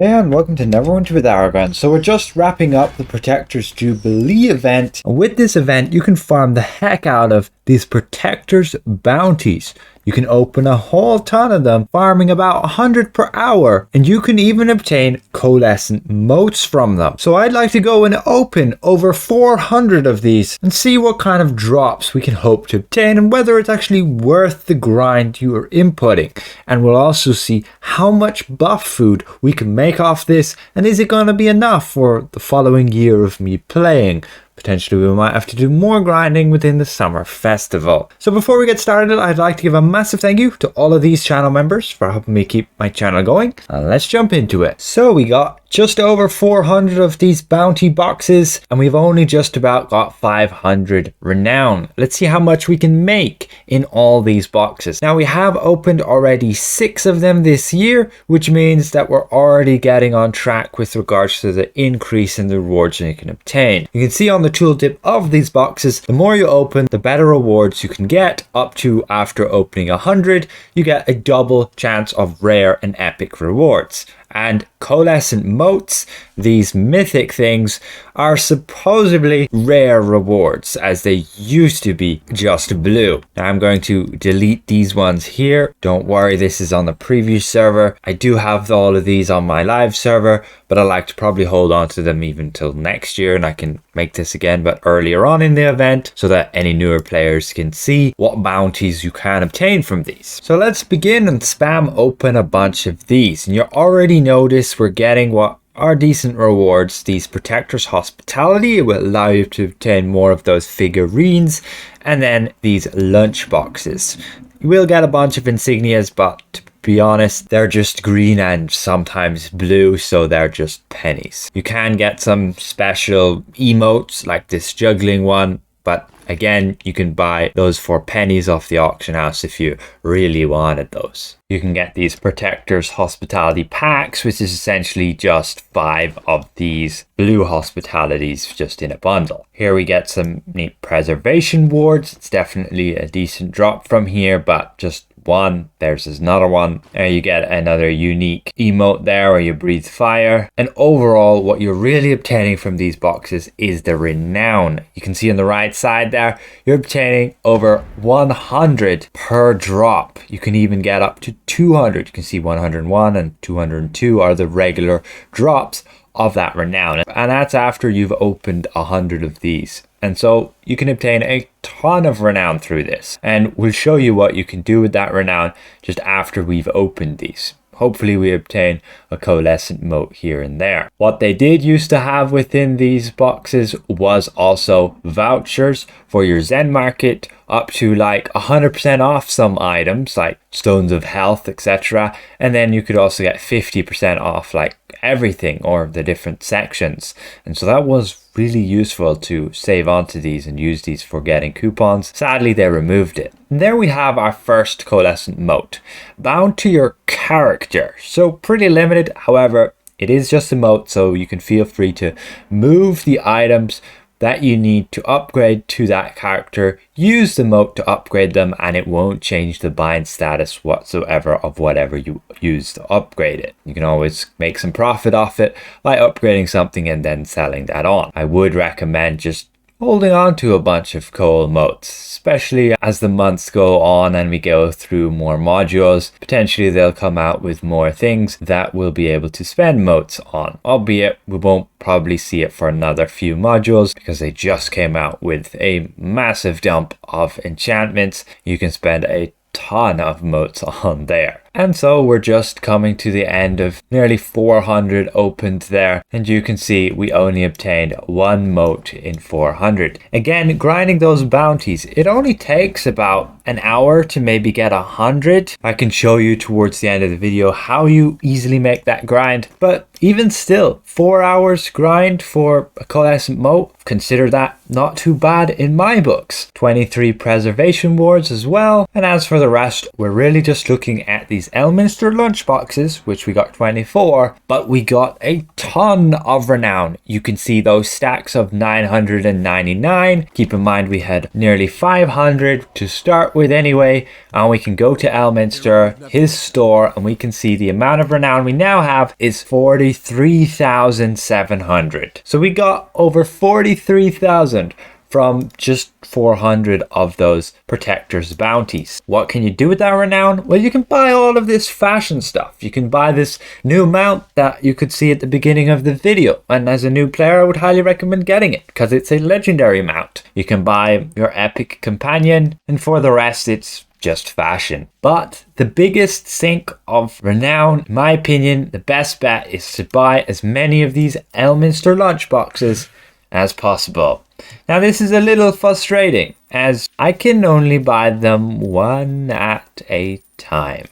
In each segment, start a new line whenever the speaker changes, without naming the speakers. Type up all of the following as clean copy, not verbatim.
And welcome to Neverwinter with Aragon. So we're just wrapping up the Protectors Jubilee event. And with this event, you can farm the heck out of these Protectors Bounties. You can open a whole ton of them, farming about 100 per hour, and you can even obtain Coalescent Motes from them. So I'd like to go and open over 400 of these and see what kind of drops we can hope to obtain and whether it's actually worth the grind you are inputting. And we'll also see how much buff food we can make off this, and is it going to be enough for the following year of me playing. Potentially we might have to do more grinding within the summer festival. So before we get started, I'd like to give a massive thank you to all of these channel members for helping me keep my channel going. And let's jump into it. So we got just over 400 of these bounty boxes, and we've only just about got 500 renown. Let's see how much we can make in all these boxes. Now we have opened already 6 of them this year, which means that we're already getting on track with regards to the increase in the rewards you can obtain. You can see on the tooltip of these boxes, the more you open, the better rewards you can get. Up to after opening 100, you get a double chance of rare and epic rewards. And Coalescent Motes, these mythic things, are supposedly rare rewards, as they used to be just blue. Now I'm going to delete these ones here. Don't worry, this is on the previous server. I do have all of these on my live server, but I like to probably hold on to them even till next year, and I can make this again but earlier on in the event so that any newer players can see what bounties you can obtain from these. So let's begin and spam open a bunch of these, and you already notice we're getting what are decent rewards. These Protectors Hospitality, it will allow you to obtain more of those figurines, and then these lunch boxes. You will get a bunch of insignias, but to be honest, they're just green and sometimes blue, so they're just pennies. You can get some special emotes like this juggling one, but again, you can buy those for pennies off the auction house if you really wanted those. You can get these Protectors Hospitality packs, which is essentially just 5 of these blue hospitalities just in a bundle. Here we get some neat preservation wards. It's definitely a decent drop from here, but just one. There's another one. And you get another unique emote there where you breathe fire. And overall, what you're really obtaining from these boxes is the renown. You can see on the right side there, you're obtaining over 100 per drop. You can even get up to 200. You can see 101 and 202 are the regular drops of that renown, and that's after you've opened 100 of these. And so you can obtain a ton of renown through this, and we'll show you what you can do with that renown just after we've opened these. Hopefully we obtain a Coalescent Mote here and there. What they did used to have within these boxes was also vouchers for your Zen market, up to like 100% off some items like Stones of Health, etc. And then you could also get 50% off like everything or the different sections. And so that was really useful to save onto these and use these for getting coupons. Sadly, they removed it. And there we have our first Coalescent Mote, bound to your character. So pretty limited, however, it is just a mote, so you can feel free to move the items that you need to upgrade to that character, use the mote to upgrade them, and it won't change the bind status whatsoever of whatever you use to upgrade it. You can always make some profit off it by upgrading something and then selling that on. I would recommend just holding on to a bunch of coal motes, especially as the months go on and we go through more modules. Potentially they'll come out with more things that we'll be able to spend motes on, albeit we won't probably see it for another few modules because they just came out with a massive dump of enchantments. You can spend a ton of motes on there. And so we're just coming to the end of nearly 400 opened there, and you can see we only obtained 1 mote in 400. Again, grinding those bounties, it only takes about an hour to maybe get 100. I can show you towards the end of the video how you easily make that grind, but even still, 4 hours grind for a Coalescent Mote, consider that not too bad in my books. 23 preservation wards as well, and as for the rest, we're really just looking at these these Elminster lunchboxes, which we got 24, but we got a ton of renown. You can see those stacks of 999. Keep in mind we had nearly 500 to start with anyway, and we can go to Elminster, his store, and we can see the amount of renown we now have is 43,700. So we got over 43,000 from just 400 of those Protectors Bounties. What can you do with that renown? Well, you can buy all of this fashion stuff. You can buy this new mount that you could see at the beginning of the video, and as a new player I would highly recommend getting it because it's a legendary mount. You can buy your epic companion, and for the rest it's just fashion. But the biggest sink of renown, in my opinion, the best bet is to buy as many of these Elminster lunchboxes as possible. Now this is a little frustrating as I can only buy them one at a time.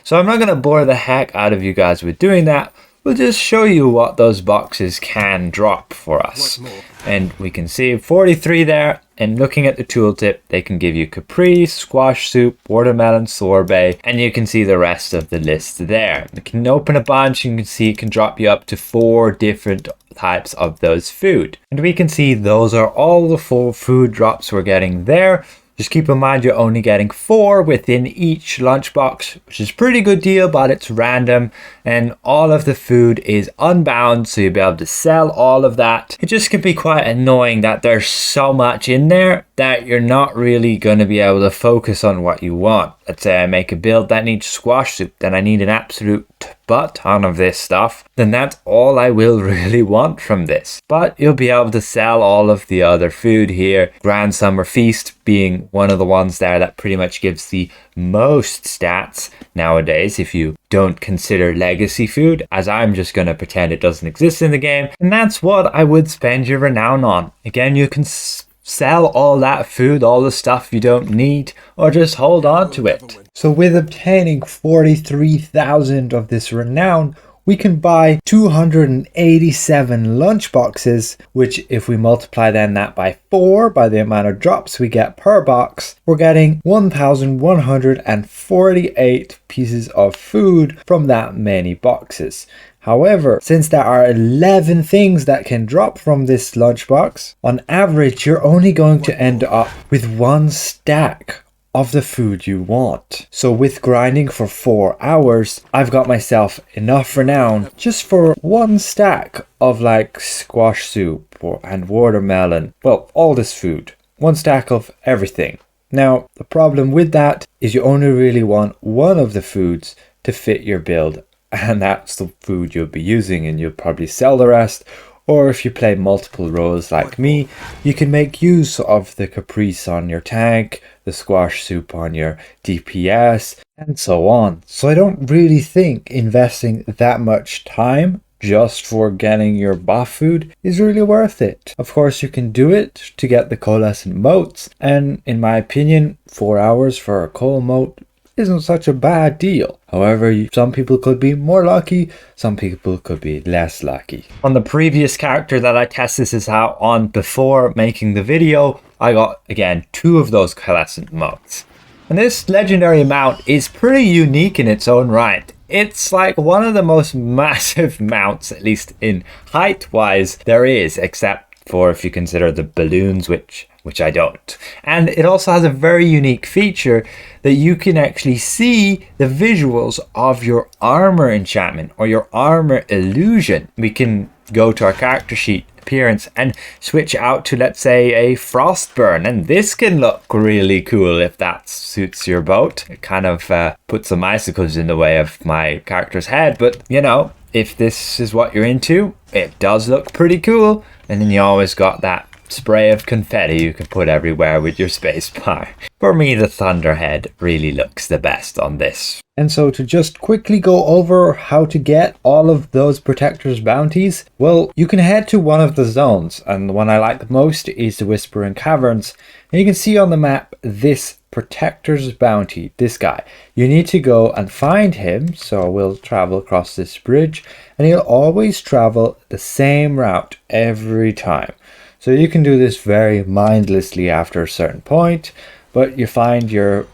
So I'm not going to bore the heck out of you guys with doing that. We'll just show you what those boxes can drop for us. And we can see 43 there, and looking at the tooltip, they can give you caprese, squash soup, watermelon sorbet, and you can see the rest of the list there. You can open a bunch and you can see it can drop you up to 4 different types of those food. And we can see those are all the 4 food drops we're getting there. Just keep in mind you're only getting 4 within each lunchbox, which is a pretty good deal, but it's random and all of the food is unbound, so you'll be able to sell all of that. It just can be quite annoying that there's so much in there that you're not really going to be able to focus on what you want. Let's say I make a build that needs squash soup, then I need an absolute butt ton of this stuff, then that's all I will really want from this. But you'll be able to sell all of the other food here. Grand Summer Feast being one of the ones there that pretty much gives the most stats nowadays if you don't consider legacy food, as I'm just going to pretend it doesn't exist in the game. And that's what I would spend your renown on. Again, you can sell all that food, all the stuff you don't need, or just hold on to it. So with obtaining 43,000 of this renown, we can buy 287 lunchboxes, which if we multiply then that by 4 by the amount of drops we get per box, we're getting 1,148 pieces of food from that many boxes. However, since there are 11 things that can drop from this lunchbox, on average you're only going to end up with 1 stack of the food you want. So with grinding for 4 hours, I've got myself enough renown just for 1 stack of like squash soup and watermelon. Well, all this food. 1 stack of everything. Now, the problem with that is you only really want one of the foods to fit your build, and that's the food you'll be using, and you'll probably sell the rest. Or if you play multiple roles like me, you can make use of the caprese on your tank, the squash soup on your DPS, and so on. So I don't really think investing that much time just for getting your buff food is really worth it. Of course, you can do it to get the Coalescent Motes, and in my opinion, 4 hours for a Coal Mote isn't such a bad deal. However, some people could be more lucky, some people could be less lucky. On the previous character that I tested this out on before making the video, I got, again, 2 of those Coalescent Motes. And this legendary mount is pretty unique in its own right. It's like one of the most massive mounts, at least in height wise, there is, except for if you consider the balloons, which I don't. And it also has a very unique feature that you can actually see the visuals of your armor enchantment or your armor illusion. We can go to our character sheet appearance and switch out to, let's say, a Frostburn, and this can look really cool if that suits your boat. It kind of puts some icicles in the way of my character's head, but you know, if this is what you're into, it does look pretty cool. And then you always got that spray of confetti you can put everywhere with your spacebar. For me, the Thunderhead really looks the best on this. And so to just quickly go over how to get all of those Protectors Bounties, well, you can head to one of the zones, and the one I like the most is the Whispering Caverns. And you can see on the map this Protectors Bounty, this guy. You need to go and find him, so we'll travel across this bridge, and he'll always travel the same route every time. So you can do this very mindlessly after a certain point, but you find your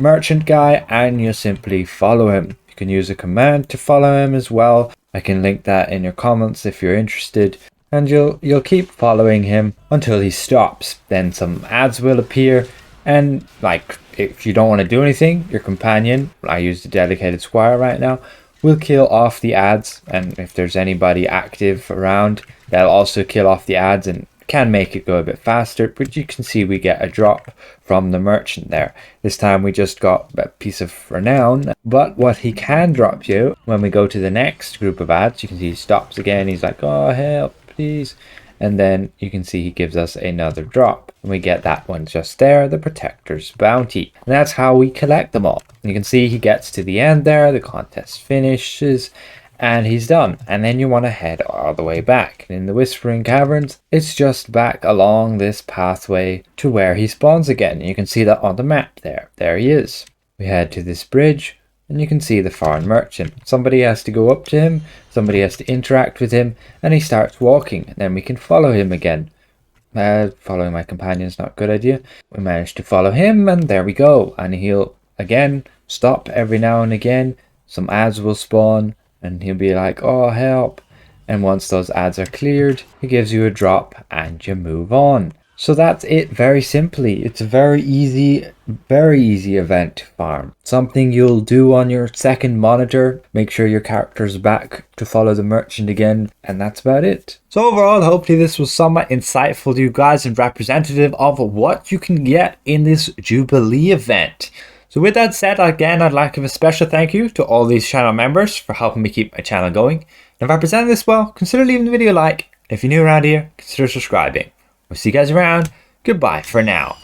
merchant guy and you simply follow him. You can use a command to follow him as well. I can link that in your comments if you're interested. And you'll keep following him until he stops. Then some ads will appear, and like if you don't want to do anything, your companion, I use the dedicated squire right now, will kill off the ads. And if there's anybody active around, they'll also kill off the ads and can make it go a bit faster. But you can see we get a drop from the merchant there. This time we just got a piece of renown, but what he can drop you when we go to the next group of ads, you can see he stops again. He's like, oh help please, and then you can see he gives us another drop, and we get that one just there, the Protectors Bounty. And that's how we collect them all. And you can see he gets to the end there, the contest finishes, and he's done. And then you want to head all the way back. In the Whispering Caverns, it's just back along this pathway to where he spawns again. You can see that on the map there. There he is. We head to this bridge, and you can see the foreign merchant. Somebody has to go up to him, somebody has to interact with him, and he starts walking, and then we can follow him again. Following my companion is not a good idea. We managed to follow him, and there we go. And he'll again stop every now and again. Some ads will spawn, and he'll be like, oh help. And once those ads are cleared, he gives you a drop, and you move on. So that's it, very simply. It's a very easy event to farm. Something you'll do on your second monitor. Make sure your character's back to follow the merchant again. And that's about it. So overall, hopefully this was somewhat insightful to you guys and representative of what you can get in this Jubilee event. So with that said, again, I'd like to give a special thank you to all these channel members for helping me keep my channel going. And if I presented this well, consider leaving the video a like. If you're new around here, consider subscribing. We'll see you guys around. Goodbye for now.